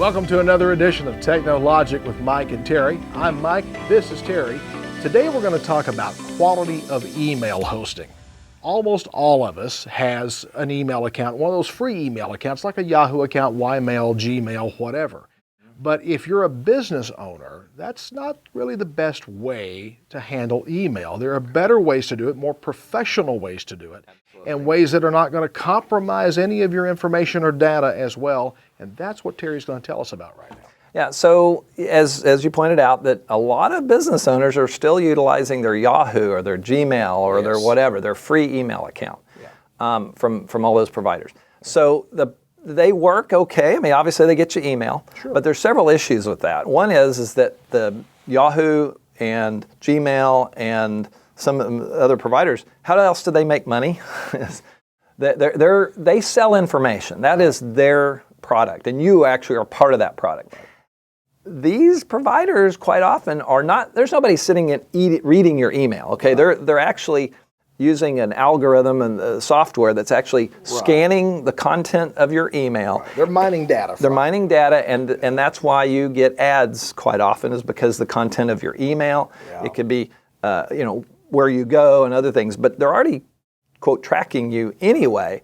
Welcome to another edition of Technologic with Mike and Terry. I'm Mike, this is Terry. Today we're going to talk about quality of email hosting. Almost all of us has an email account, one of those free email accounts like a Yahoo account, Ymail, Gmail, whatever. But if you're a business owner, that's not really the best way to handle email. There are better ways to do it, more professional ways to do it, and ways that are not going to compromise any of your information or data as well. And that's what Terry's going to tell us about right now. Yeah, so as you pointed out, that a lot of business owners are still utilizing their Yahoo or their Gmail or their whatever, their free email account from all those providers. So they work okay. I mean, obviously they get you email, but there's several issues with that. One is that the Yahoo and Gmail and some other providers, how else do they make money? They sell information. That is their product, and you actually are part of that product. These providers quite often are not, there's nobody sitting and reading your email, okay? They're actually using an algorithm and software that's actually scanning the content of your email. They're mining data. They're mining data, and that's why you get ads quite often, is because the content of your email. It could be, where you go and other things, but they're already, quote, tracking you anyway.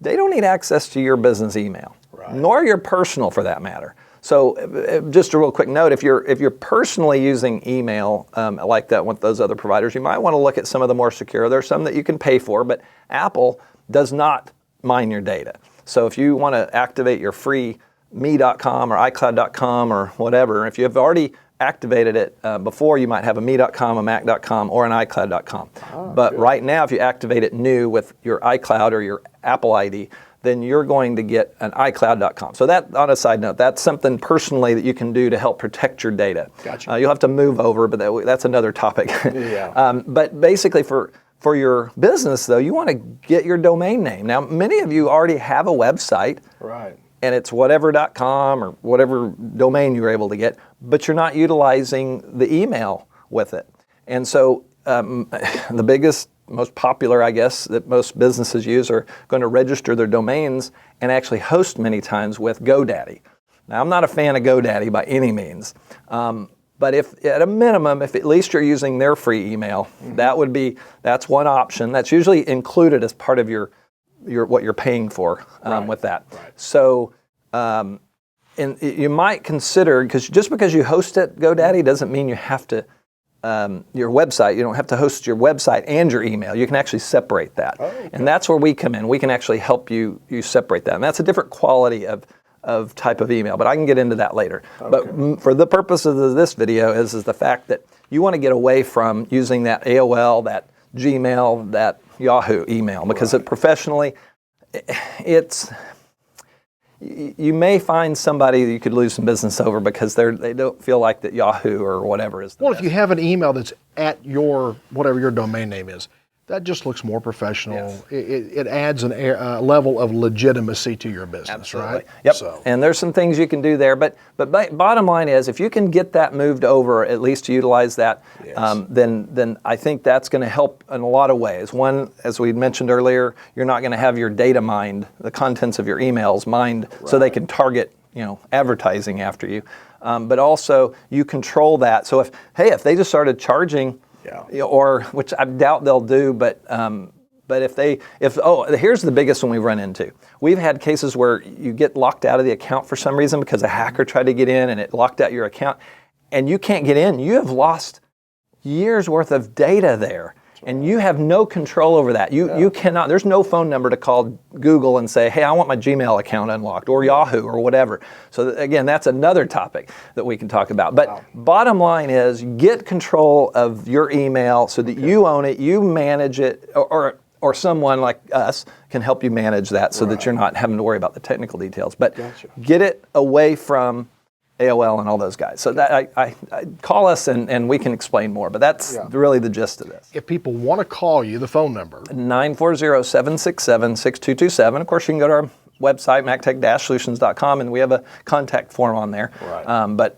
They don't need access to your business email, nor your personal for that matter. So just a real quick note, if you're personally using email like that with those other providers, you might want to look at some of the more secure. There's some that you can pay for, but Apple does not mine your data. So if you want to activate your free me.com or iCloud.com or whatever, if you have already activated it before, you might have a me.com, a mac.com, or an iCloud.com. But right now, if you activate it new with your iCloud or your Apple ID, then you're going to get an iCloud.com. So that, on a side note, that's something personally that you can do to help protect your data. Gotcha. You'll have to move over, but that's another topic. But basically for your business, though, you want to get your domain name. Now, many of you already have a website. Right. And it's whatever.com or whatever domain you were able to get, but you're not utilizing the email with it. And so the biggest, most popular, I guess, that most businesses use are going to register their domains and actually host many times with GoDaddy. Now, I'm not a fan of GoDaddy by any means, but if at a minimum, if at least you're using their free email, that's one option. That's usually included as part of your what you're paying for with that. So and you might consider, because just because you host at GoDaddy doesn't mean you have to, your website, you don't have to host your website and your email. You can actually separate that. And that's where we come in. We can actually help you separate that. And that's a different quality of type of email, but I can get into that later. But for the purposes of this video is the fact that you want to get away from using that AOL, that Gmail, that Yahoo email, because professionally, you may find somebody that you could lose some business over because they don't feel like that Yahoo or whatever is the best. If you have an email that's at your, whatever your domain name is, that just looks more professional. It adds a level of legitimacy to your business, right? Yep. And there's some things you can do there, but bottom line is, if you can get that moved over, at least to utilize that, then I think that's going to help in a lot of ways. One, as we mentioned earlier, you're not going to have your data mined, the contents of your emails mined, so they can target advertising after you. But also, you control that. So if they just started charging, or which I doubt they'll do, but here's the biggest one we've run into. We've had cases where you get locked out of the account for some reason because a hacker tried to get in and it locked out your account, and you can't get in. You have lost years worth of data there. And you have no control over that. You cannot, there's no phone number to call Google and say, hey, I want my Gmail account unlocked, or Yahoo, or whatever. So again, that's another topic that we can talk about. But bottom line is, get control of your email so that you own it, you manage it, or someone like us can help you manage that so that you're not having to worry about the technical details. But get it away from AOL and all those guys. So that I call us and we can explain more, but that's really the gist of this. If people want to call you, the phone number? 940-767-6227. Of course, you can go to our website, mactech-solutions.com, and we have a contact form on there. But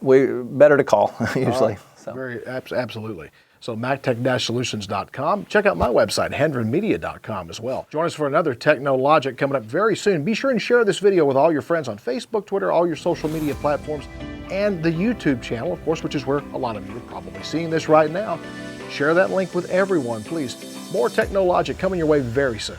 better to call usually. Absolutely. So mactech-solutions.com. Check out my website, hendronmedia.com as well. Join us for another TechKnow coming up very soon. Be sure and share this video with all your friends on Facebook, Twitter, all your social media platforms, and the YouTube channel, of course, which is where a lot of you are probably seeing this right now. Share that link with everyone, please. More TechKnow coming your way very soon.